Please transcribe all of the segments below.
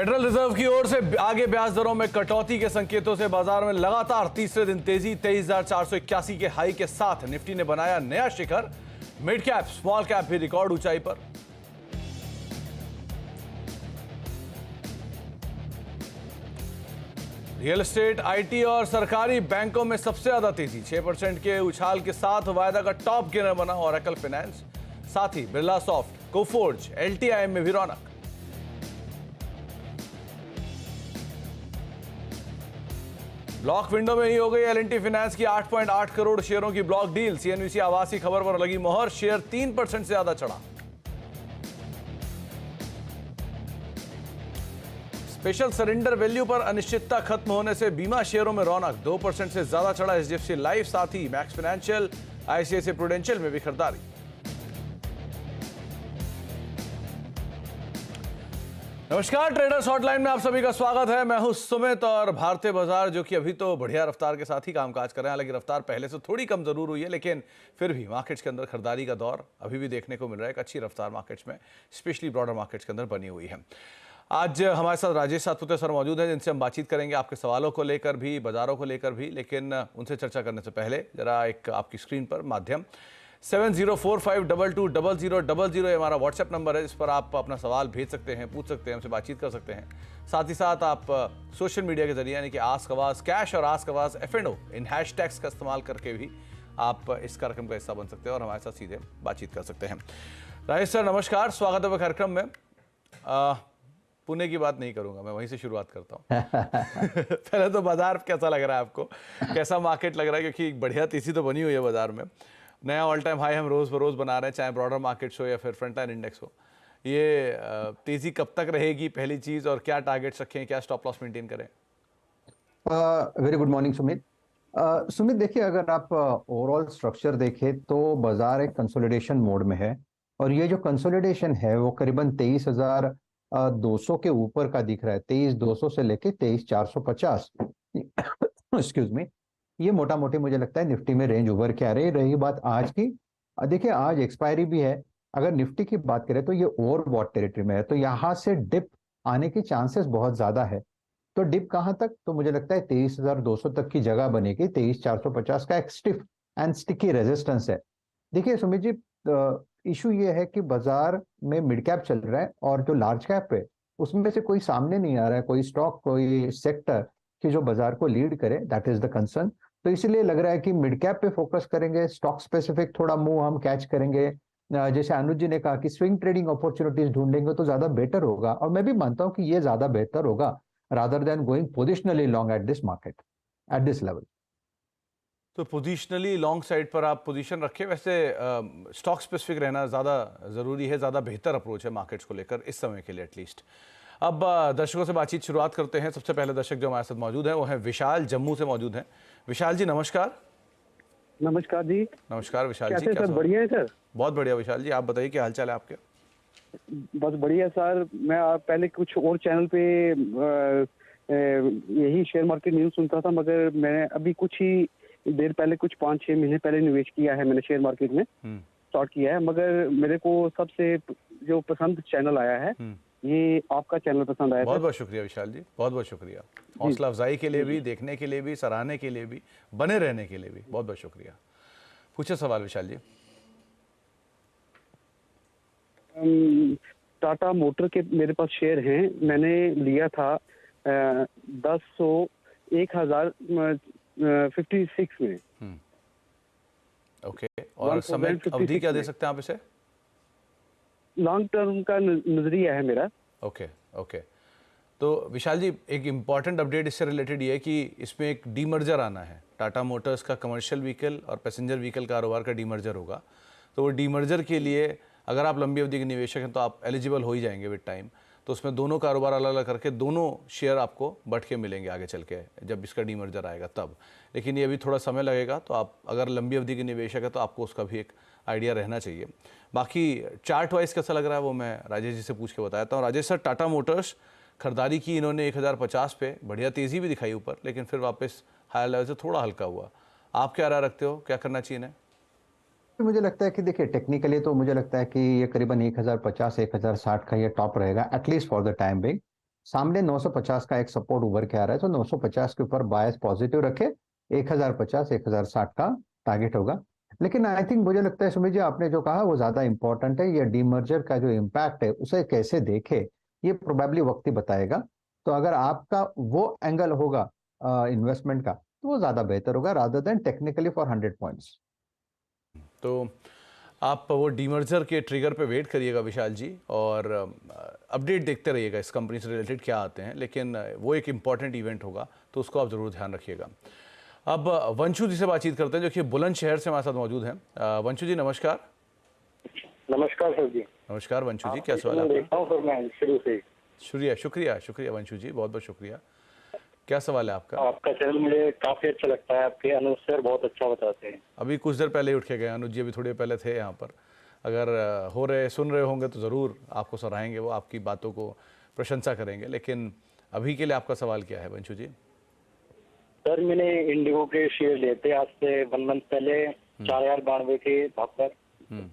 Federal reserve की ओर से आगे ब्याज दरों में कटौती के संकेतों से बाजार में लगातार तीसरे दिन तेजी। 23,481 के हाई के साथ निफ्टी ने बनाया नया शिखर। मिड कैप स्मॉल कैप भी रिकॉर्ड ऊंचाई पर। रियल एस्टेट, आईटी और सरकारी बैंकों में सबसे ज्यादा तेजी। 6% के उछाल के साथ वायदा का टॉप गेनर बना ओरेकल फाइनेंस। साथ ही बिरला सॉफ्ट, कोफोर्ज, एलटीआई में भी रौनक। ब्लॉक विंडो में ही हो गई एल&टी फाइनेंस की 8.8 करोड़ शेयरों की ब्लॉक डील। सीएनबीसी आवास की खबर पर लगी मोहर। शेयर 3% से ज्यादा चढ़ा। स्पेशल सरेंडर वैल्यू पर अनिश्चितता खत्म होने से बीमा शेयरों में रौनक। 2% से ज्यादा चढ़ा एचडीएफसी लाइफ। साथ ही मैक्स फाइनेंशियल, आईसीआईसीआई प्रूडेंशियल में भी खरीदारी। नमस्कार, ट्रेडर्स हॉटलाइन में आप सभी का स्वागत है। मैं हूं सुमित और भारतीय बाजार जो कि अभी तो बढ़िया रफ्तार के साथ ही कामकाज कर रहे हैं। हालांकि रफ्तार पहले से थोड़ी कम जरूर हुई है, लेकिन फिर भी मार्केट्स के अंदर खरीदारी का दौर अभी भी देखने को मिल रहा है। एक अच्छी रफ्तार मार्केट्स में, स्पेशली ब्रॉडर मार्केट्स के अंदर बनी हुई है। आज हमारे साथ राजेश सातपुते सर मौजूद हैं, जिनसे हम बातचीत करेंगे आपके सवालों को लेकर भी, बाजारों को लेकर भी। लेकिन उनसे चर्चा करने से पहले जरा एक आपकी स्क्रीन पर माध्यम 7045220000 ये हमारा व्हाट्सएप नंबर है, जिस पर आप अपना सवाल भेज सकते हैं, पूछ सकते हैं, हमसे बातचीत कर सकते हैं। साथ ही साथ आप सोशल मीडिया के जरिए यानी कि आस्क आवाज कैश और आस्क आवाज F&O इन हैशटैग्स का इस्तेमाल करके भी आप इस कार्यक्रम का हिस्सा बन सकते हैं और हमारे साथ सीधे बातचीत कर सकते हैं। राजेश सर नमस्कार, स्वागत है कार्यक्रम में। पुणे की बात नहीं करूंगा, मैं वहीं से शुरुआत करता हूँ। पहले तो बाजार कैसा लग रहा है आपको, कैसा मार्केट लग रहा है? क्योंकि बढ़िया तेजी तो बनी हुई है बाजार में, नया ऑल टाइम हाई हम रोज बरोज बना रहे हैं, चाहे ब्रॉडर मार्केट्स हो या फिर फ्रंट लाइन इंडेक्स हो। ये तेजी कब तक रहेगी, पहली चीज, और क्या टारगेट्स रखें, क्या स्टॉप लॉस मेंटेन करें? Very good morning Sumit. Sumit देखिए, अगर आप ओवरऑल स्ट्रक्चर देखें तो बाजार एक कंसोलिडेशन मोड में है, और ये जो कंसोलिडेशन है वो करीबन 23,200 के ऊपर का दिख रहा है। 23,200 से लेके 23,450 एक्सक्यूज मी, ये मोटा मोटी मुझे लगता है निफ्टी में रेंज उभर के आ रही। रही बात आज की, देखिए आज एक्सपायरी भी है। अगर निफ्टी की बात करें तो ये ओवरबॉट टेरिटरी में है, तो यहाँ से डिप आने के चांसेस बहुत ज्यादा है। तो डिप कहां तक? तो मुझे लगता है 23,200 तक की जगह बनेगी। 23,450 का एक स्टिफ एंड स्टिकी रेजिस्टेंस है। देखिए सुमित जी, इशू ये है कि बाजार में मिड कैप चल रहा है और जो लार्ज कैप है उसमें से कोई सामने नहीं आ रहा है, कोई स्टॉक, कोई सेक्टर कि जो बाजार को लीड करे। That is the concern. तो इसलिए लग रहा है कि मिड कैप पे फोकस करेंगे, स्टॉक स्पेसिफिक थोड़ा मूव हम कैच करेंगे। जैसे अनुज जी ने कहा कि स्विंग ट्रेडिंग अपॉर्चुनिटीज ढूंढेंगे तो ज्यादा बेटर होगा, और मैं भी मानता हूं कि ये ज्यादा बेहतर होगा rather than going positionally long at this market at this level. तो पोजिशनली लॉन्ग साइड पर आप पोजीशन रखें। वैसे स्टॉक स्पेसिफिक रहना ज़्यादा ज़रूरी है, ज़्यादा बेहतर अप्रोच है मार्केट्स को लेकर इस समय के लिए एटलीस्ट। अब दर्शकों से बातचीत शुरुआत करते हैं। सबसे पहले दर्शक जो हमारे साथ मौजूद हैं वो हैं विशाल, जम्मू से मौजूद हैं। विशाल जी नमस्कार। नमस्कार जी। नमस्कार विशाल जी, कैसे सर? बढ़िया है सर। बहुत बढ़िया विशाल जी, आप बताइए क्या हालचाल है आपके? बस बढ़िया सर। मैं पहले कुछ और चैनल पे यही शेयर मार्केट न्यूज सुनता था, मगर मैंने अभी कुछ ही देर पहले, कुछ 5-6 महीने पहले निवेश किया है मैंने शेयर मार्केट में, स्टार्ट किया है। मगर मेरे को सबसे जो पसंद चैनल आया है ये आपका चैनल पसंद आया। बहुत बहुत शुक्रिया विशाल जी, बहुत बहुत शुक्रिया। हौसला अफजाई के लिए भी, देखने के लिए भी, सराहने के लिए भी, बने रहने के लिए भी बहुत बहुत शुक्रिया। पूछे सवाल विशाल जी। टाटा मोटर के मेरे पास शेयर हैं, मैंने लिया था 1056 में। ओके, और समय अवधि क्या दे सकते हैं आप इसे? लॉन्ग टर्म का नजरिया है मेरा। Okay okay. तो विशाल जी, एक इम्पॉर्टेंट अपडेट इससे रिलेटेड ये है कि इसमें एक डीमर्जर आना है। टाटा मोटर्स का कमर्शियल व्हीकल और पैसेंजर व्हीकल कारोबार का डीमर्जर होगा। तो वो डीमर्जर के लिए अगर आप लंबी अवधि के निवेशक हैं तो आप एलिजिबल हो ही जाएंगे विद टाइम। तो उसमें दोनों कारोबार अलग अलग करके दोनों शेयर आपको बढ़ के मिलेंगे आगे चल के, जब इसका डीमर्जर आएगा तब। लेकिन ये अभी थोड़ा समय लगेगा, तो आप अगर लंबी अवधि के निवेशक है तो आपको उसका भी एक आइडिया रहना चाहिए। बाकी चार्ट वाइज कैसा लग रहा है वो मैं राजेश जी से पूछ के बताता हूँ। राजेश सर, टाटा मोटर्स खरीदारी की इन्होंने 1050 पे, बढ़िया तेज़ी भी दिखाई ऊपर, लेकिन फिर वापस हायर लेवल से थोड़ा हल्का हुआ। आप क्या राय रखते हो, क्या करना चाहिए इन्हें? मुझे लगता है कि देखिए टेक्निकली तो मुझे लगता है कि ये करीबन 1050 1060 का ये टॉप रहेगा at least for the time being. सामने 950 का एक सपोर्ट उभर के आ रहा है, तो 950 के ऊपर बायस पॉजिटिव रखे, 1050 1060 का टारगेट होगा। लेकिन आई थिंक मुझे लगता है सुमित जी, आपने जो कहा वो ज्यादा इंपॉर्टेंट है। ये डीमर्जर का जो इम्पैक्ट है उसे कैसे देखे, ये प्रोबेबली वक्त ही बताएगा। तो अगर आपका वो एंगल होगा इन्वेस्टमेंट का, तो वो ज्यादा बेहतर होगा rather than technically for 100 points. तो आप वो डीमर्जर के ट्रिगर पे वेट करिएगा विशाल जी, और अपडेट देखते रहिएगा इस कंपनी से रिलेटेड क्या आते हैं, लेकिन वो एक इम्पॉर्टेंट इवेंट होगा तो उसको आप ज़रूर ध्यान रखिएगा। अब वंशु जी से बातचीत करते हैं जो कि बुलंदशहर से हमारे साथ मौजूद हैं। वंशु जी नमस्कार। नमस्कार सर जी। नमस्कार वंशु जी, क्या सवाल है आपका? देखता हूँ सर मैं शुरू से। शुक्रिया शुक्रिया शुक्रिया वंशु जी, बहुत बहुत शुक्रिया। क्या सवाल है आपका? आपका चैनल मुझे काफी अच्छा लगता है, आपके अनुज सर बहुत अच्छा बताते हैं। अभी कुछ देर पहले ही उठ के गए अनुज जी, अभी थोड़ी देर पहले थे यहाँ पर। अगर सुन रहे होंगे तो ज़रूर आपको सराहेंगे, वो आपकी बातों को प्रशंसा करेंगे। लेकिन अभी के लिए आपका सवाल क्या है वंशु जी? सर मैंने इंडिगो के शेयर लिए थे आज से 1 मंथ पहले 4092 के भाव पर।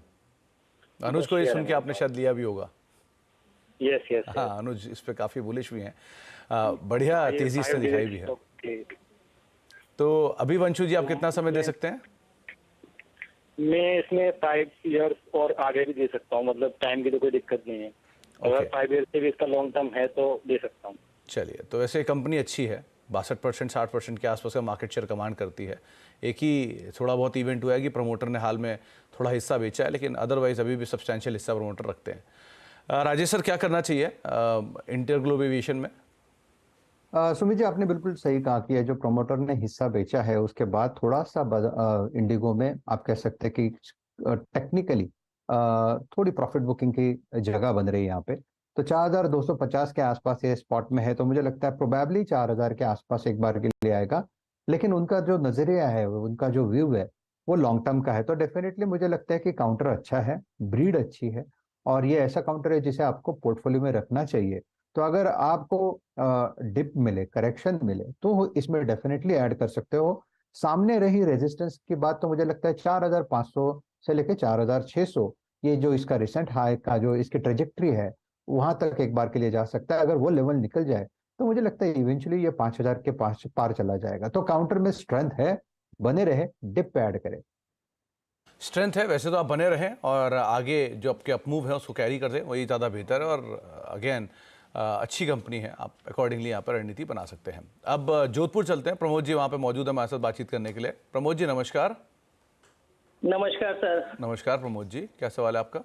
अनुज को ये सुन के आपने शायद लिया भी होगा। Yes yes. हाँ, अनुज इस पे काफ़ी बुलिश भी हैं, बढ़िया तेज़ी इसने दिखाई भी है। तो अभी वंशु जी आप कितना समय दे सकते हैं? मैं इसमें 5 इयर्स और आगे भी दे सकता हूँ, मतलब टाइम की तो कोई दिक्कत नहीं है। अगर 5 इयर्स से भी इसका लॉन्ग टर्म है तो दे सकता हूँ। चलिए, तो वैसे कंपनी अच्छी है, 62% 60% के आसपास का मार्केट शेयर कमांड करती है। एक ही थोड़ा बहुत इवेंट हुआ है कि प्रमोटर ने हाल में थोड़ा हिस्सा बेचा है, लेकिन अदरवाइज अभी भी सब्सटैंशियल हिस्सा प्रमोटर रखते हैं। राजेश सर क्या करना चाहिए इंटरग्लोब एविएशन में? सुमित जी, आपने बिल्कुल सही कहा कि ये जो प्रमोटर ने हिस्सा बेचा है उसके बाद थोड़ा सा इंडिगो में आप कह सकते हैं कि टेक्निकली थोड़ी प्रॉफिट बुकिंग की जगह बन रही है यहाँ पे। तो 4250 के आसपास ये स्पॉट में है, तो मुझे लगता है प्रोबेबली 4000 के आसपास एक बार के लिए आएगा। लेकिन उनका जो नजरिया है, उनका जो व्यू है, वो लॉन्ग टर्म का है। तो डेफिनेटली मुझे लगता है कि काउंटर अच्छा है, ब्रीड अच्छी है, और ये ऐसा काउंटर है जिसे आपको पोर्टफोलियो में रखना चाहिए। तो अगर आपको डिप मिले, करेक्शन मिले, तो इसमें डेफिनेटली ऐड कर सकते हो। सामने रही रेजिस्टेंस की बात, तो मुझे लगता है 4500 से लेके 4600, ये जो इसका रिसेंट हाई का जो इसकी ट्रेजेक्ट्री है, वहां तक एक बार के लिए जा सकता है। अगर वो लेवल निकल जाए तो मुझे लगता है इवेंचुअली ये 5000 के पास पार चला जाएगा। तो काउंटर में स्ट्रेंथ है, बने रहे, डिप पे ऐड करें। स्ट्रेंथ है वैसे तो, आप बने रहें और आगे जो आपके अपमूव है उसको कैरी कर दें, वही ज़्यादा बेहतर है। और अगेन अच्छी कंपनी है, आप अकॉर्डिंगली यहाँ पर रणनीति बना सकते हैं। अब जोधपुर चलते हैं, प्रमोद जी वहाँ पे मौजूद है हमारे साथ बातचीत करने के लिए। प्रमोद जी नमस्कार। नमस्कार सर। नमस्कार प्रमोद जी, क्या सवाल है आपका?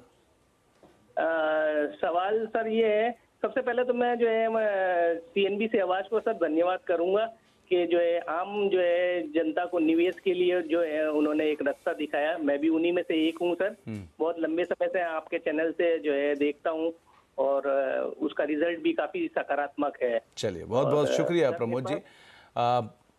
सवाल सर ये है, सबसे पहले तो मैं जो है सीएनबी से आवाज को सर धन्यवाद करूंगा कि जो है आम जो है जनता को निवेश के लिए जो है उन्होंने एक रास्ता दिखाया। मैं भी उन्हीं में से एक हूँ सर। बहुत लंबे समय से आपके चैनल से जो है देखता हूँ और उसका रिजल्ट भी काफी सकारात्मक है। चलिए, बहुत बहुत शुक्रिया प्रमोद जी।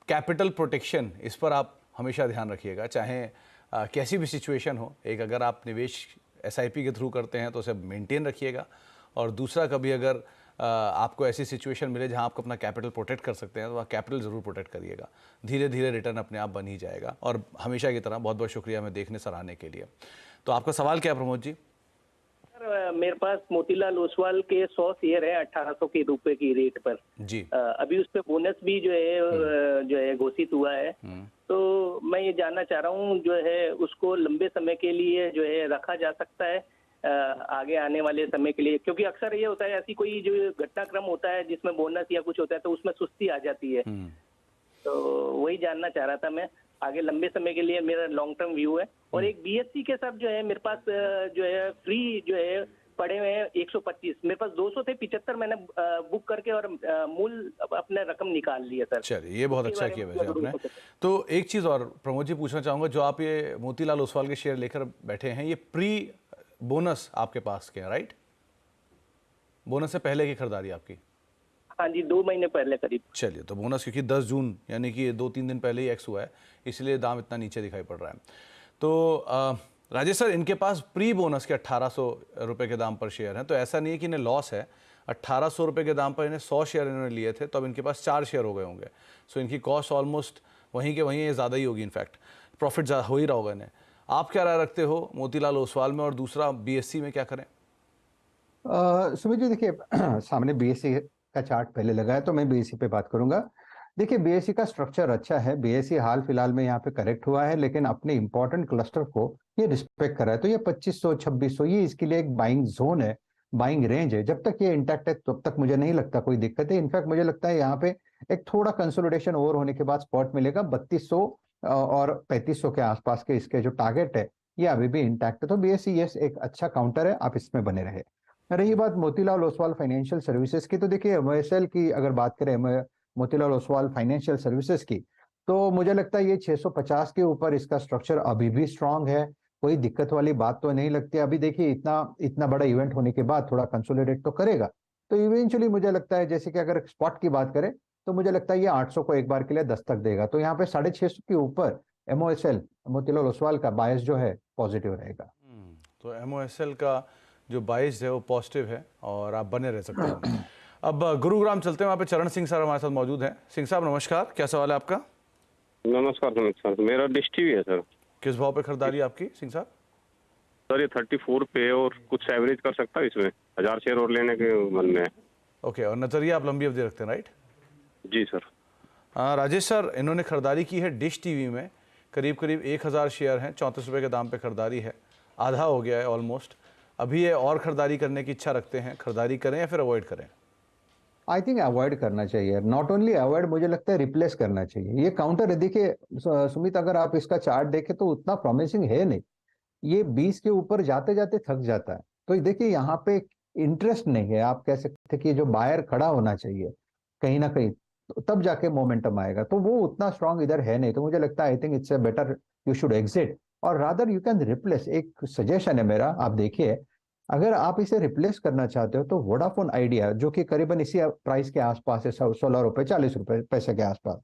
कैपिटल प्रोटेक्शन, इस पर आप हमेशा ध्यान रखिएगा, चाहे कैसी भी सिचुएशन हो। एक अगर आप निवेश एसआईपी के थ्रू करते हैं तो उसे मेंटेन रखिएगा, और दूसरा कभी अगर आपको ऐसी सिचुएशन मिले जहां आप अपना कैपिटल प्रोटेक्ट कर सकते हैं तो आप कैपिटल ज़रूर प्रोटेक्ट करिएगा। धीरे धीरे रिटर्न अपने आप बन ही जाएगा। और हमेशा की तरह बहुत बहुत शुक्रिया हमें देखने सराहने के लिए। तो आपका सवाल क्या है प्रमोद जी? सर मेरे पास मोतीलाल ओसवाल के 100 शेयर है 1800 के रुपए की रेट पर जी। अभी उस पे बोनस भी जो है घोषित हुआ है। तो मैं ये जानना चाह रहा हूँ जो है उसको लंबे समय के लिए जो है रखा जा सकता है आगे आने वाले समय के लिए, क्योंकि अक्सर ये होता है ऐसी कोई जो घटनाक्रम होता है जिसमें बोनस या कुछ होता है तो उसमें सुस्ती आ जाती है। तो वही जानना चाह रहा था मैं, आगे लंबे समय के लिए मेरा लॉन्ग टर्म व्यू है। और एक बीएससी के साथ जो है मेरे पास जो है फ्री जो है पड़े हुए हैं 125, मेरे पास 200 थे, 75 मैंने बुक करके और मूल अपने रकम निकाल लिया सर। चलिए, ये बहुत अच्छा किया वैसे आपने। तो एक चीज़ और प्रमोद जी पूछना चाहूँगा, जो आप ये मोतीलाल ओसवाल के शेयर लेकर बैठे हैं, ये प्री बोनस आपके पास क्या है, राइट? बोनस से पहले की खरीदारी आपकी? हाँ जी, 2 महीने पहले करीब। चलिए, तो बोनस क्योंकि 10 जून यानी कि 2-3 दिन पहले ही एक्स हुआ है, इसलिए दाम इतना नीचे दिखाई पड़ रहा है। तो राजेश सर, इनके पास प्री बोनस के 1800 रुपये के दाम पर शेयर हैं, तो ऐसा नहीं है कि इन्हें लॉस है। 1800 रुपये के दाम पर इन्हें 100 शेयर इन्होंने लिए थे, तो अब इनके पास 4 शेयर हो गए होंगे। सो इनकी कॉस्ट ऑलमोस्ट वहीं के वहीं ज़्यादा ही होगी, इनफैक्ट प्रॉफिट ज़्यादा हो ही रहा होगा इन्हें। आप क्या राय रखते हो मोतीलाल ओसवाल में, और दूसरा बीएससी में क्या करें? सुमित जी देखिए, सामने बीएससी का चार्ट पहले लगाया, तो मैं बीएसई पे बात करूंगा। देखिए बीएसई का स्ट्रक्चर अच्छा है, बीएसई हाल फिलहाल में यहाँ पे करेक्ट हुआ है, लेकिन अपने इंपॉर्टेंट क्लस्टर को ये रिस्पेक्ट कर रहा है। तो ये 2500 2600 ये इसके लिए एक बाइंग जोन है, बाइंग रेंज है। जब तक ये इंटैक्ट है तब तक मुझे नहीं लगता कोई दिक्कत है। इनफैक्ट मुझे लगता है यहाँ पे एक थोड़ा कंसोलिडेशन ओवर होने के बाद स्पॉट मिलेगा 3200 और 3500 के आसपास के इसके जो टारगेट है ये अभी भी इंटैक्ट है। तो बीएसई ये एक अच्छा काउंटर है, आप इसमें बने रहे। रही बात मोतीलाल ओसवाल फाइनेंशियल सर्विसेज की, तो देखिए एमओएसएल की अगर बात करें, मोतीलाल ओसवाल फाइनेंशियल सर्विसेज की, तो मुझे लगता है ये 650 के ऊपर इसका स्ट्रक्चर अभी भी स्ट्रांग है, कोई दिक्कत वाली बात तो नहीं लगती। अभी देखिए इतना बड़ा इवेंट होने के बाद थोड़ा कंसोलिडेट तो करेगा, तो इवेंचुअली मुझे लगता है जैसे कि अगर स्पॉट की बात करें तो मुझे लगता है ये 800 को एक बार के लिए दस्तक देगा। तो यहाँ पे 650 के ऊपर एमओएसएल मोतीलाल ओसवाल का बायस जो है पॉजिटिव रहेगा। तो एमओएसएल का जो बायस है वो पॉजिटिव है और आप बने रह सकते हैं। अब गुरुग्राम चलते हैं, वहाँ पे चरण सिंह सर हमारे साथ मौजूद हैं। सिंह साहब नमस्कार, क्या सवाल है आपका? नमस्कार सुमित सर, मेरा डिश टीवी है सर। किस भाव पे खरीदारी आपकी सिंह साहब? सर ये 34 पे और कुछ एवरेज कर सकता है इसमें, 1000 शेयर और लेने के मन में है। ओके, और नजरिया आप लंबी अवधि रखते हैं, राइट? जी सर। राजेश सर, इन्होंने खरीदारी की है डिश टीवी में, करीब 1000 शेयर हैं, 34 रुपये के दाम पे खरीदारी है, आधा हो गया है ऑलमोस्ट। अभी ये और खरीदारी करने की इच्छा रखते हैं, खरीदारी करें या फिर अवॉइड करें? आई थिंक अवॉइड करना चाहिए, नॉट ओनली अवॉइड, मुझे लगता है रिप्लेस करना चाहिए। ये काउंटर है, देखिए सुमित अगर आप इसका चार्ट देखें तो उतना प्रॉमिसिंग है नहीं, ये 20 के ऊपर जाते जाते थक जाता है। तो देखिए यहाँ पे इंटरेस्ट नहीं है, आप कह सकते कि जो बायर खड़ा होना चाहिए कहीं ना कहीं, तो तब जाके मोमेंटम आएगा। तो वो उतना स्ट्रांग इधर है नहीं, तो मुझे लगता है I think it's better you should exit और रादर यू कैन रिप्लेस। एक सजेशन है मेरा, आप देखिए अगर आप इसे रिप्लेस करना चाहते हो तो वोडाफोन आइडिया जो कि करीबन इसी प्राइस के आसपास है, 16 रुपए 40 रुपए पैसे के आसपास,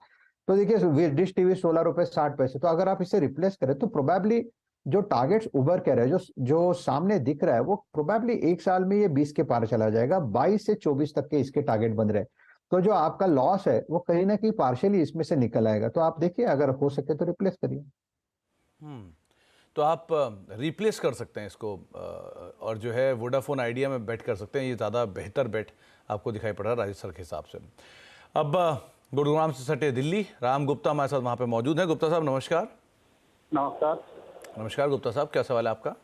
तो देखिए डिश टीवी 16 रुपए 60 पैसे, तो अगर आप इसे रिप्लेस करें तो प्रोबेबली जो टारगेट्स उभर के रहे, जो सामने दिख रहा है वो प्रोबेबली एक साल में ये 20 के पार चला जाएगा, 22 से 24 तक के इसके टारगेट बन रहे। तो जो आपका लॉस है वो कहीं ना कहीं पार्शियली इसमें से निकल आएगा। तो आप देखिए अगर हो सके तो रिप्लेस करिए। तो आप रिप्लेस कर सकते हैं इसको और जो है वोडाफोन आइडिया में बेट कर सकते हैं, ये ज़्यादा बेहतर बेट आपको दिखाई पड़ रहा है राजेश सर के हिसाब से। अब गुरुग्राम से सटे दिल्ली, राम गुप्ता हमारे साथ वहाँ पे मौजूद हैं। गुप्ता साहब नमस्कार। नमस्कार। नमस्कार गुप्ता साहब, क्या सवाल है आपका?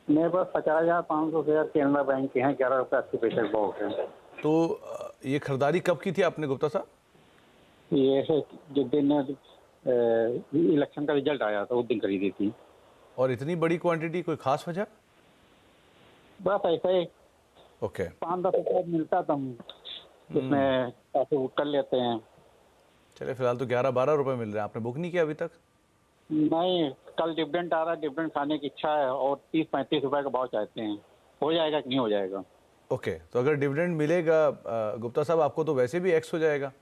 मेरे पास 50,500 शेयर केनरा बैंक के हैं, 11 रुपये 80 पैसे बहुत है। तो ये खरीदारी कब की थी आपने गुप्ता साहब? ये जिस दिन इलेक्शन का रिजल्ट आया था उस दिन खरीदी थी। और इतनी बड़ी क्वांटिटी, कोई खास वजह? बस ऐसे ही ओके, 5-10 रुपये मिलता तो हम इसमें पैसे बुक कर लेते हैं। चलिए फिलहाल तो 11-12 रुपये मिल रहे हैं, आपने बुक नहीं किया अभी तक? नहीं, कल डिविडेंड आ रहा है, डिविडेंड खाने की इच्छा है और 30-35 रुपये का भाव चाहते हैं, हो जाएगा कि नहीं हो जाएगा? ओके, तो अगर डिविडेंड मिलेगा गुप्ता साहब आपको तो वैसे भी एक्स हो जाएगा,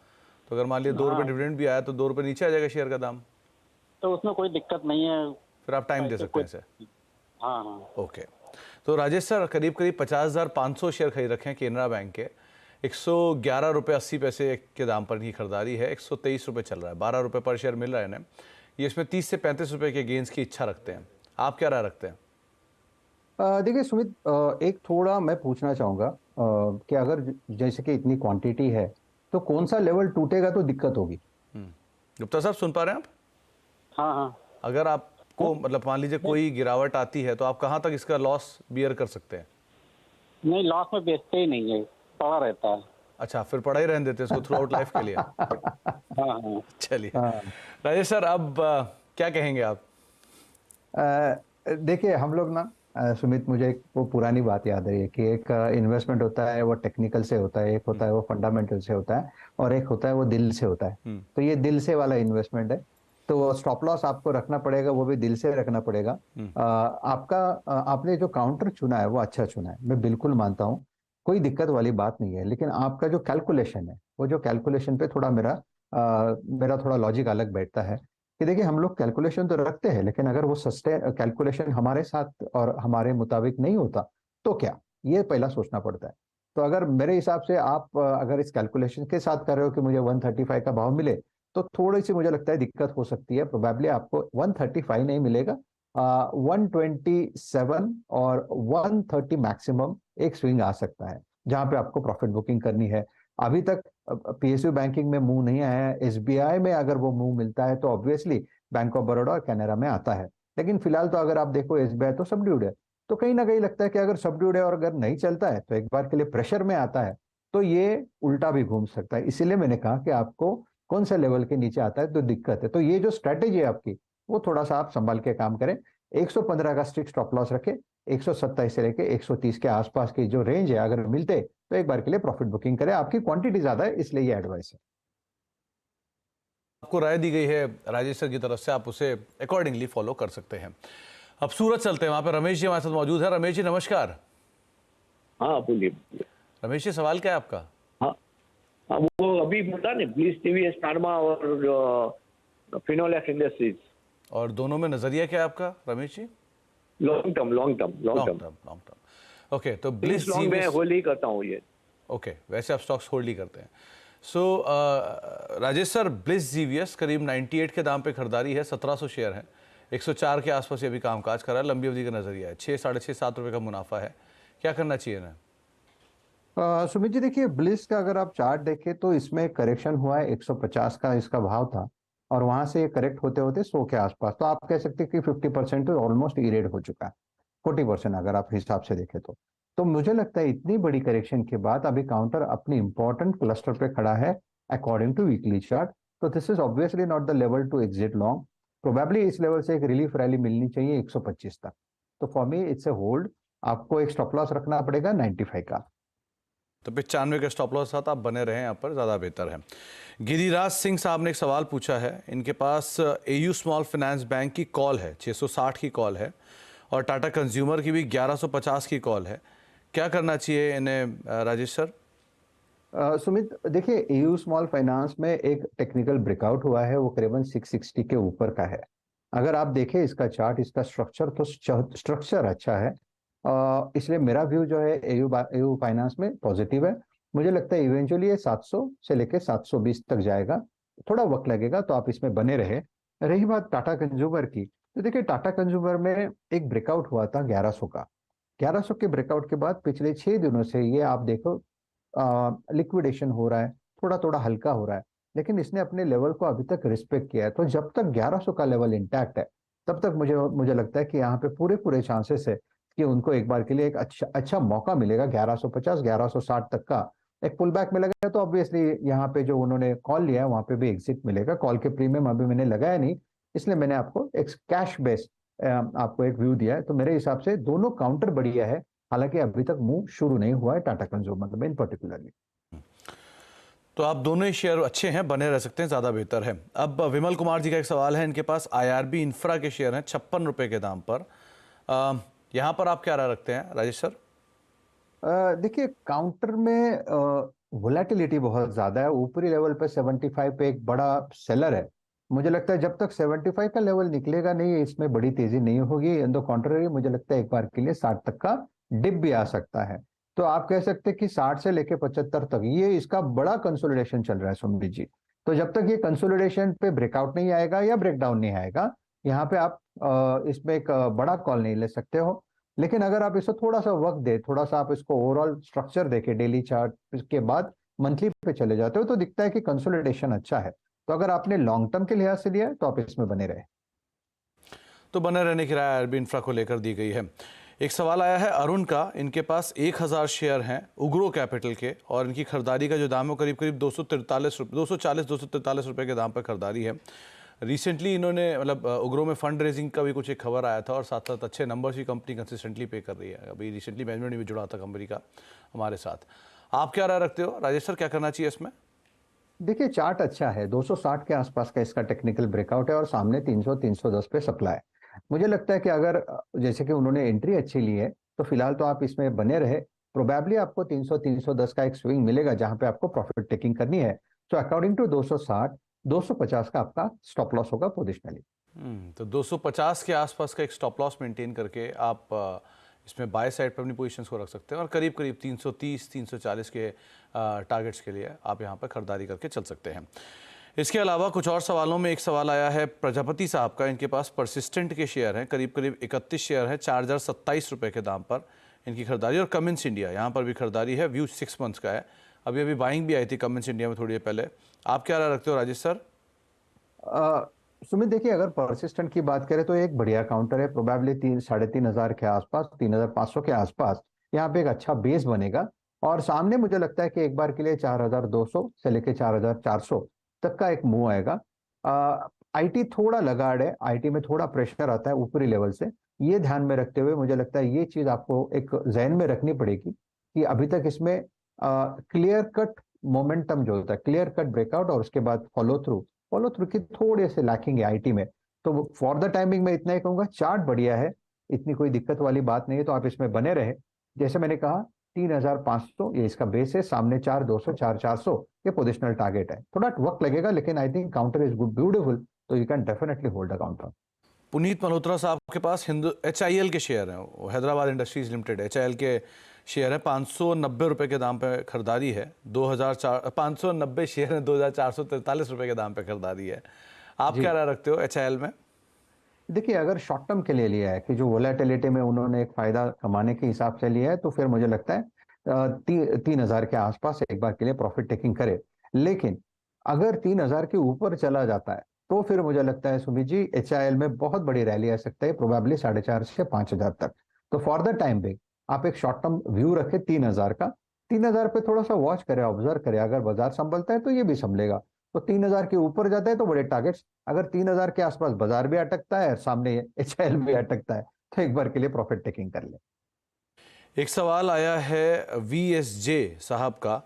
तो अगर मान लिया 2 रुपये डिविडेंड भी आया तो 2 रुपये नीचे आ जाएगा शेयर का दाम। तो उसमें कोई दिक्कत नहीं है, फिर आप टाइम दे सकते हैं इसे। हाँ हाँ। ओके, तो राजेश सर करीब 50,500 शेयर खरीद रखे हैं केनरा बैंक के, 111 रुपये 80 पैसे के दाम पर ही खरीदारी है, 123 रुपये चल रहा है, 12 रुपये पर शेयर मिल रहा है इन्हें। ये इसमें 30 से 35 रुपये के गेंस की इच्छा रखते हैं, आप क्या राय रखते हैं? देखिए सुमित, एक थोड़ा मैं पूछना चाहूँगा कि अगर जैसे कि इतनी क्वांटिटी है तो कौन सा लेवल टूटेगा तो दिक्कत होगी? गुप्ता साहब सुन पा रहे हैं आप? हाँ हाँ। अगर आपको मतलब मान लीजिए कोई गिरावट आती है तो आप कहाँ तक इसका लॉस बियर कर सकते हैं? नहीं, लॉस में बेचते ही नहीं है, पड़ा रहता है। अच्छा, फिर पढ़ाई रहने देते हैं इसको थ्रू आउट लाइफ के लिए। हाँ हाँ। चलिए राजेश सर, अब क्या कहेंगे आप? देखिए हम लोग ना सुमित, मुझे एक वो पुरानी बात याद है कि एक इन्वेस्टमेंट होता है वो टेक्निकल से होता है, एक होता है वो फंडामेंटल से होता है, और एक होता है वो दिल से होता है। तो ये दिल से वाला इन्वेस्टमेंट है, तो स्टॉप लॉस आपको रखना पड़ेगा, वो भी दिल से रखना पड़ेगा। आपने जो काउंटर चुना है वो अच्छा चुना है, मैं बिल्कुल मानता हूँ, कोई दिक्कत वाली बात नहीं है। लेकिन आपका जो कैलकुलेशन है, वो जो कैलकुलेशन पे थोड़ा मेरा थोड़ा लॉजिक अलग बैठता है कि देखिए हम लोग कैलकुलेशन तो रखते हैं, लेकिन अगर वो कैलकुलेशन हमारे साथ और हमारे मुताबिक नहीं होता तो क्या, ये पहला सोचना पड़ता है। तो अगर मेरे हिसाब से आप अगर इस कैलकुलेशन के साथ कर रहे हो कि मुझे 135 का भाव मिले, तो थोड़ी सी मुझे लगता है दिक्कत हो सकती है। प्रोबेबली आपको 135 नहीं मिलेगा, 127 और 130 मैक्सिमम एक स्विंग आ सकता है, जहां पे आपको प्रॉफिट बुकिंग करनी है। अभी तक पीएसयू बैंकिंग में मूव नहीं आया है। एसबीआई में अगर वो मूव मिलता है तो ऑब्वियसली बैंक ऑफ बड़ौदा और कैनरा में आता है, लेकिन फिलहाल तो अगर आप देखो एसबीआई तो सबड्यूड है। तो कहीं ना कहीं लगता है कि अगर सबड्यूड है और अगर नहीं चलता है तो एक बार के लिए प्रेशर में आता है तो ये उल्टा भी घूम सकता है। इसीलिए मैंने कहा कि आपको कौन सा लेवल के नीचे आता है तो दिक्कत है। तो ये जो स्ट्रेटेजी है आपकी वो थोड़ा सा आप संभाल के काम करें। 115 का स्ट्रिक्ट स्टॉप लॉस रखें, 127 से लेके 130 के आसपास की जो रेंज है अगर मिलते तो एक बार के लिए प्रॉफिट बुकिंग करें। आपकी क्वांटिटी ज्यादा है इसलिए ये एडवाइस है। आपको राय दी गई है राजेश सर की तरफ से, आप उसे अकॉर्डिंगली फॉलो कर सकते हैं। अब सूरत चलते हैं, वहां पर रमेश जी हमारे साथ मौजूद है। रमेश जी नमस्कार। हाँ बोलिए। रमेश जी सवाल क्या है आपका? हाँ हाँ, वो अभी बोला ना ब्लिस टीवीएस फार्मा और फिनोलेक्स इंडस्ट्रीज, और दोनों में नजरिया क्या है आपका Ramesh ji? Long term. Okay, तो ब्लिस लॉन्ग में होल्ड ही करता हूँ ये। ओके, वैसे आप स्टॉक्स होल्ड ही करते हैं। सो राजेश सर, ब्लिस जीवीएस करीब 98 के दाम पे खरीदारी है, 1700 शेयर है, 104 के आसपास ये भी कामकाज कर रहा है, लंबी अवधि का नजरिया है, 6, 6.5, 7 रुपये का मुनाफा है, क्या करना चाहिए ना? सुमित जी देखिए, ब्लिस का अगर आप चार्ट देखें तो इसमें करेक्शन हुआ है, 150 का इसका भाव था और वहां से ये करेक्ट होते होते 100 के आसपास, तो आप कह सकते हैं कि 50% तो ऑलमोस्ट इरेड हो चुका है, 40% अगर आप हिसाब से देखें तो मुझे लगता है इतनी बड़ी करेक्शन के बाद अभी काउंटर अपनी इंपॉर्टेंट क्लस्टर पे खड़ा है अकॉर्डिंग टू वीकली चार्ट। तो this is obviously not the level to exit long. Probably इस लेवल से एक रिलीफ रैली मिलनी चाहिए 125 तक। तो for me it's a hold. आपको एक स्टॉप लॉस रखना पड़ेगा 95 का। तो 95 के स्टॉप लॉस साथ आप बने रहें यहाँ पर, ज़्यादा बेहतर है। गिरिराज सिंह साहब ने एक सवाल पूछा है, इनके पास एयू स्मॉल फाइनेंस बैंक की कॉल है, 660 की कॉल है, और टाटा कंज्यूमर की भी 1150 की कॉल है, क्या करना चाहिए इन्हें राजेश सर? सुमित देखिए, एयू स्मॉल फाइनेंस में एक टेक्निकल ब्रेकआउट हुआ है, वो करीबन 660 के ऊपर का है। अगर आप देखें इसका चार्ट, इसका स्ट्रक्चर तो स्ट्रक्चर अच्छा है, इसलिए मेरा व्यू जो है एयू फाइनेंस में पॉजिटिव है। मुझे लगता है इवेंचुअली ये 700 से लेके 720 तक जाएगा, थोड़ा वक्त लगेगा, तो आप इसमें बने रहे। रही बात टाटा कंज्यूमर की, तो देखिए टाटा कंज्यूमर में एक ब्रेकआउट हुआ था 1100 का। 1100 के ब्रेकआउट के बाद पिछले 6 दिनों से ये आप देखो लिक्विडेशन हो रहा है, थोड़ा थोड़ा हल्का हो रहा है, लेकिन इसने अपने लेवल को अभी तक रिस्पेक्ट किया है। तो जब तक 1100 का लेवल इंटैक्ट है तब तक मुझे लगता है कि यहाँ पे पूरे चांसेस है कि उनको एक बार के लिए एक अच्छा मौका मिलेगा। 1150 1160 तक का एक पुल बैक मिलेगा तो ऑब्वियसली यहाँ पे जो उन्होंने कॉल लिया है वहां पे भी एग्जिट मिलेगा। कॉल के प्रीमियम अभी मैंने लगाया नहीं, इसलिए मैंने आपको एक कैश बेस्ड आपको एक व्यू दिया है। तो मेरे हिसाब से दोनों काउंटर बढ़िया है, हालांकि अभी तक मूव शुरू नहीं हुआ है टाटा कंज्यूमर में इन पर्टिकुलरली। तो आप दोनों ही शेयर अच्छे हैं, बने रह सकते हैं, ज़्यादा बेहतर है। अब विमल कुमार जी का एक सवाल है, इनके पास IRB इंफ्रा के शेयर हैं 56 रुपये के दाम पर, यहाँ पर आप क्या राय रखते हैं राजेश सर? देखिए काउंटर में वोलेटिलिटी बहुत ज्यादा है, ऊपरी लेवल पे 75 पे एक बड़ा सेलर है। मुझे लगता है जब तक 75 का लेवल निकलेगा नहीं, इसमें बड़ी तेजी नहीं होगी। इन द कॉन्ट्ररी मुझे लगता है एक बार के लिए 60 तक का डिप भी आ सकता है। तो आप कह सकते हैं कि 60 से लेके 75 तक ये इसका बड़ा कंसोलिडेशन चल रहा है सुमित जी। तो जब तक ये कंसोलिडेशन पे ब्रेकआउट नहीं आएगा या ब्रेकडाउन नहीं आएगा, यहाँ पे आप इसमें एक बड़ा कॉल नहीं ले सकते हो। लेकिन अगर आप इसको थोड़ा सा वक्त दे, थोड़ा सा आप इसको ओवरऑल स्ट्रक्चर देखे, डेली चार्ट के बाद मंथली पे चले जाते हो तो दिखता है कि कंसोलिडेशन अच्छा है। तो अगर आपने लॉन्ग टर्म के लिहाज से लिया है तो आप इसमें बने रहे। तो बने रहने की राय IRB इंफ्रा को लेकर दी गई है। एक सवाल आया है अरुण का, इनके पास 1000 शेयर हैं उग्रो कैपिटल के, और इनकी खरीदारी का जो दाम है करीब 243 रुपये के दाम पर खरीदारी है। रिसेंटली इन्होंने मतलब उग्रो में फंड रेजिंग का भी कुछ एक खबर आया था, और साथ साथ अच्छे नंबर्स भी कंपनी कंसिस्टेंटली पे कर रही है। अभी रिसेंटली मैनेजमेंट भी जुड़ा था कंपनी का हमारे साथ। आप क्या राय रखते हो राजेश सर, क्या करना चाहिए इसमें? देखिए चार्ट अच्छा है, 260 के आसपास का इसका टेक्निकल ब्रेकआउट है और सामने 300 310 पे सप्लाई है। मुझे लगता है कि अगर जैसे कि उन्होंने एंट्री अच्छी ली है तो फिलहाल तो आप इसमें बने रहे। प्रोबेबली आपको 300 310 का एक स्विंग मिलेगा जहां पे आपको प्रॉफिट टेकिंग करनी है। तो अकॉर्डिंग टू 260 250 का आपका स्टॉप लॉस होगा पोजिशनली। तो 250 के आसपास का एक स्टॉप लॉस मेंटेन करके आप इसमें बाय साइड पर अपनी पोजीशंस को रख सकते हैं, और करीब 330 340 के टारगेट्स के लिए आप यहाँ पर खरीदारी करके चल सकते हैं। इसके अलावा कुछ और सवालों में एक सवाल आया है प्रजापति साहब का, इनके पास परसिस्टेंट के शेयर हैं, करीब 31 शेयर हैं, 4027 रुपये के दाम पर इनकी खरीदारी, और कमिंस इंडिया यहाँ पर भी खरीदारी है, व्यू 6 मंथ्स का है, अभी अभी बाइंग भी आई थी कमेंट्स इंडिया में थोड़ी देर पहले। आप क्या राय रखते हो राजेश सर? सुमित देखिए, अगर परसिस्टेंट की बात करें तो एक बढ़िया काउंटर है, प्रोबेबली 3,500 के आसपास, 3,500 के आसपास यहाँ पे एक अच्छा बेस बनेगा। और सामने मुझे लगता है कि एक बार के लिए 4,200 से लेके 4,400 तक का एक मूव आएगा। आईटी थोड़ा लगाड़ है, आईटी में थोड़ा प्रेशर आता है ऊपरी लेवल से, ये ध्यान में रखते हुए मुझे लगता है ये चीज आपको एक जहन में रखनी पड़ेगी कि अभी तक इसमें क्लियर कट मोमेंटम जो होता है, क्लियर कट ब्रेकआउट और उसके बाद फॉलो थ्रू की थोड़े से लैकिंग है आईटी में। तो फॉर द टाइमिंग में इतना ही कहूंगा, चार्ट बढ़िया है, इतनी कोई दिक्कत वाली बात नहीं है, तो आप इसमें बने रहे। जैसे मैंने कहा 3,500 ये इसका बेस है, सामने 4,200 4,400 ये पोजिशनल टारगेट है। थोड़ा वक्त लगेगा लेकिन I think counter is good beautiful, तो you can definitely hold the counter. Puneet Malhotra साहब के पास HIL के शेयर हैं, हैदराबाद इंडस्ट्रीज लिमिटेड HIL के शेयर है, 590 रुपये के दाम पे खरीदारी है। 590 शेयर हैं, 2,443 रुपये के दाम पे खरीदारी है। आप क्या राय रखते हो HIL में? देखिए, अगर शॉर्ट टर्म के लिए लिया है कि जो वोलेटिलिटी में उन्होंने एक फायदा कमाने के हिसाब से लिया है, तो फिर मुझे लगता है 3,000 के आसपास एक बार के लिए प्रॉफिट टेकिंग करे। लेकिन अगर 3,000 के ऊपर चला जाता है तो फिर मुझे लगता है सुमित जी HIL में बहुत बड़ी रैली आ सकता है, प्रोबेबली 4,500 से 5,000 तक। तो फॉर द टाइम बिंग आप एक शॉर्ट टर्म व्यू रखें 3,000 का, 3,000 पे थोड़ा सा वॉच करें, ऑब्जर्व करें, अगर बाजार संभलता है तो ये भी संभलेगा। तो 3,000 के ऊपर जाता है तो बड़े टारगेट्स, अगर 3,000 के आसपास बाजार भी अटकता है, सामने HIL भी अटकता है, तो एक बार के लिए प्रॉफिट टेकिंग कर ले। एक सवाल आया है VSJ साहब का,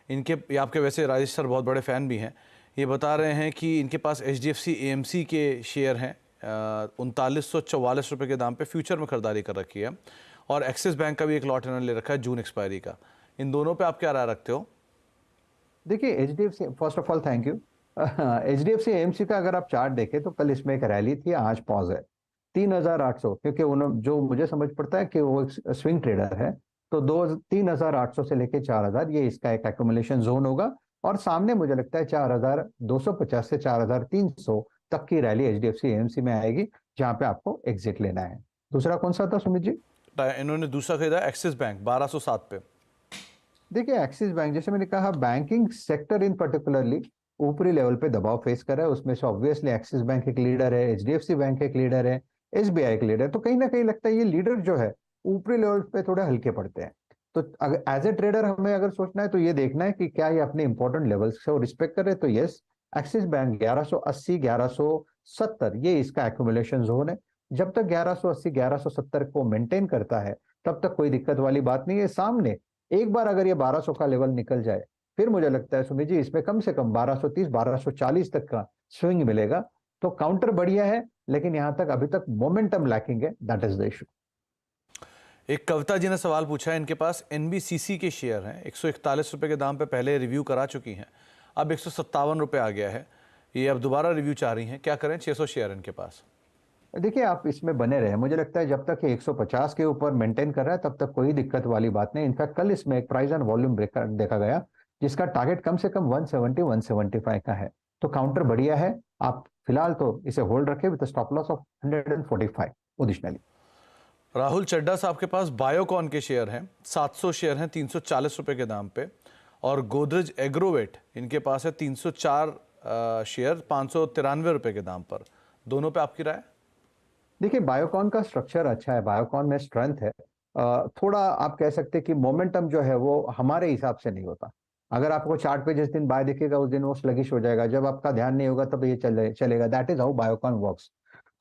इनके आपके वैसे राजेश सर बहुत बड़े फ़ैन भी हैं। ये बता रहे हैं कि इनके पास HDFC AMC के शेयर हैं, 3,944 रुपये के दाम पे फ्यूचर में खरीदारी कर रखी है, और एक्सिस बैंक का भी एक लॉट इन्होंने ले रखा है जून एक्सपायरी का। इन दोनों पे आप क्या राय रखते हो? देखिए HDFC, first of all thank you. HDFC AMC का अगर आप चार्ट देखें तो कल इसमें एक रैली थी, आज पॉज है 3,800, क्योंकि उन्होंने जो मुझे समझ पड़ता है कि वो एक स्विंग ट्रेडर है, तो 3,800 से लेके 4,000 ये इसका एक एक्यूमुलेशन जोन होगा। और सामने मुझे लगता है 4,250 से 4,300 तक की रैली HDFC AMC में आएगी, जहां पे आपको एग्जिट लेना है। दूसरा कौन सा था सुमित जी? इन्होंने दूसरा खरीदा एक्सिस बैंक 1,207 पे। देखिए, एक्सिस बैंक, जैसे मैंने कहा, बैंकिंग सेक्टर इन पर्टिकुलरली ऊपरी लेवल पे दबाव फेस कर रहा है। उसमें से ऑब्वियसली एक्सिस बैंक एक लीडर है, HDFC बैंक एक लीडर है, SBI एक लीडर, तो कहीं ना कहीं लगता है ये लीडर जो है ऊपरी लेवल पे थोड़े हल्के पड़ते हैं। तो अगर एज ए ट्रेडर हमें अगर सोचना है तो ये देखना है कि क्या ये अपने इंपॉर्टेंट लेवल्स से रिस्पेक्ट कर रहे हैं। तो यस, एक्सिस बैंक 1180 1170 ये इसका एक्यूमुलेशन जोन है। जब तक 1180 1170 को मेंटेन करता है तब तक कोई दिक्कत वाली बात नहीं है। सामने एक बार अगर ये 1,200 का लेवल निकल जाए, फिर मुझे लगता है सुमित जी इसमें कम से कम 1,230 1,240 तक का स्विंग मिलेगा। तो काउंटर बढ़िया है, लेकिन यहां तक अभी तक मोमेंटम लैकिंग है, दैट इज द इशू। एक कविता जी ने सवाल पूछा है, इनके पास NBCC के शेयर हैं, 141 रुपये के दाम पे पहले रिव्यू करा चुकी हैं, अब 157 रुपये आ गया है, ये अब दोबारा रिव्यू चाह रही हैं, क्या करें? 600 शेयर इनके पास। देखिए, आप इसमें बने रहे, मुझे लगता है जब तक ये 150 के ऊपर मेंटेन कर रहा है तब तक कोई दिक्कत वाली बात नहीं। इनफैक्ट कल इसमें एक प्राइस एंड वॉल्यूम ब्रेक देखा गया, जिसका टारगेट कम से कम 170 175 का है। तो काउंटर बढ़िया है, आप फिलहाल तो इसे होल्ड रखें with stop loss of 145 positionally. Rahul Chadha साहब के पास बायोकॉन के शेयर हैं, 700 शेयर हैं 340 रुपये के दाम पे, और गोदरेज एग्रोवेट इनके पास है 304 शेयर 593 रुपये के दाम पर। दोनों पे आपकी राय? देखिए, बायोकॉन का स्ट्रक्चर अच्छा है, बायोकॉन में स्ट्रेंथ है। थोड़ा आप कह सकते हैं कि मोमेंटम जो है वो हमारे हिसाब से नहीं होता। अगर आपको चार्ट पे जिस दिन बाय दिखेगा उस दिन वो स्लगिश हो जाएगा, जब आपका ध्यान नहीं होगा तब ये चलेगा। That is how Biocon works.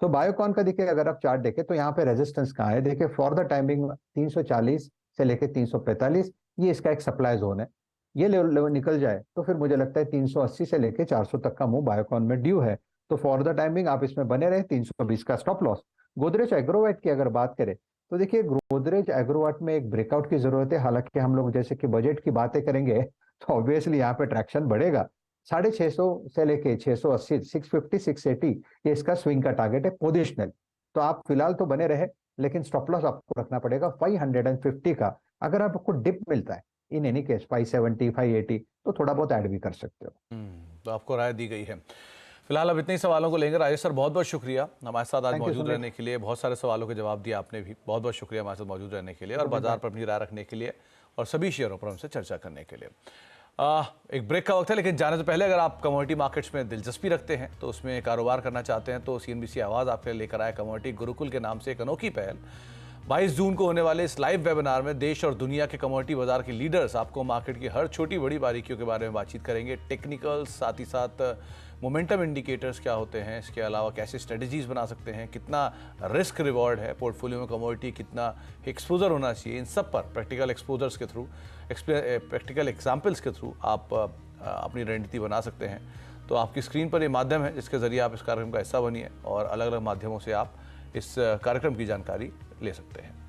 तो बायोकॉन का देखिए, अगर आप चार्ट देखें तो यहाँ पे रेजिस्टेंस कहाँ है, देखिए फॉर द टाइमिंग 340 से लेके 345 ये इसका एक सप्लाई जोन है। ये लेवल निकल जाए तो फिर मुझे लगता है 380 से लेके 400 तक का मूव बायोकॉन में ड्यू है। तो फॉर द टाइमिंग आप इसमें बने रहे, 320 का स्टॉप लॉस। गोदरेज एग्रोवेट की अगर बात करें तो देखिए, गोदरेज एग्रोवेट में एक ब्रेकआउट की जरूरत है। हालांकि हम लोग जैसे कि बजट की बातें करेंगे तो ऑब्वियसली यहाँ पे ट्रैक्शन बढ़ेगा। 650 से लेके 680 650 680 ये इसका स्विंग का टारगेट है पोजिशनल। तो आप फिलहाल तो बने रहे, लेकिन स्टॉप लॉस आपको रखना पड़ेगा 550 का। अगर आपको डिप मिलता है इन एनी केस 570 580 तो थोड़ा बहुत ऐड भी कर सकते हो। तो आपको राय दी गई है। फिलहाल अब इतने ही सवालों को लेंगे। राजेश सर बहुत बहुत शुक्रिया हमारे साथ आज मौजूद रहने के लिए, बहुत सारे सवालों के जवाब दिए आपने भी, बहुत बहुत शुक्रिया हमारे साथ मौजूद रहने के लिए और बाजार पर अपनी राय रखने के लिए और सभी शेयरों पर हमसे चर्चा करने के लिए। एक ब्रेक का वक्त है, लेकिन जाने से पहले अगर आप कमोडिटी मार्केट्स में दिलचस्पी रखते हैं तो उसमें कारोबार करना चाहते हैं तो CNBC आवाज़ आपके लिए लेकर आया कमोडिटी गुरुकुल के नाम से एक अनोखी पहल। 22 जून को होने वाले इस लाइव वेबिनार में देश और दुनिया के कमोडिटी बाजार के लीडर्स आपको मार्केट की हर छोटी बड़ी बारीकियों के बारे में बातचीत करेंगे। टेक्निकल, साथ ही साथ मोमेंटम इंडिकेटर्स क्या होते हैं, इसके अलावा कैसे स्ट्रेटजीज बना सकते हैं, कितना रिस्क रिवॉर्ड है पोर्टफोलियो में, कमोडिटी कितना एक्सपोजर होना चाहिए, इन सब पर प्रैक्टिकल एक्सपोजर्स के थ्रू, प्रैक्टिकल एग्जाम्पल्स के थ्रू आप अपनी रणनीति बना सकते हैं। तो आपकी स्क्रीन पर ये माध्यम है जिसके ज़रिए आप इस कार्यक्रम का हिस्सा बनिए और अलग अलग माध्यमों से आप इस कार्यक्रम की जानकारी ले सकते हैं।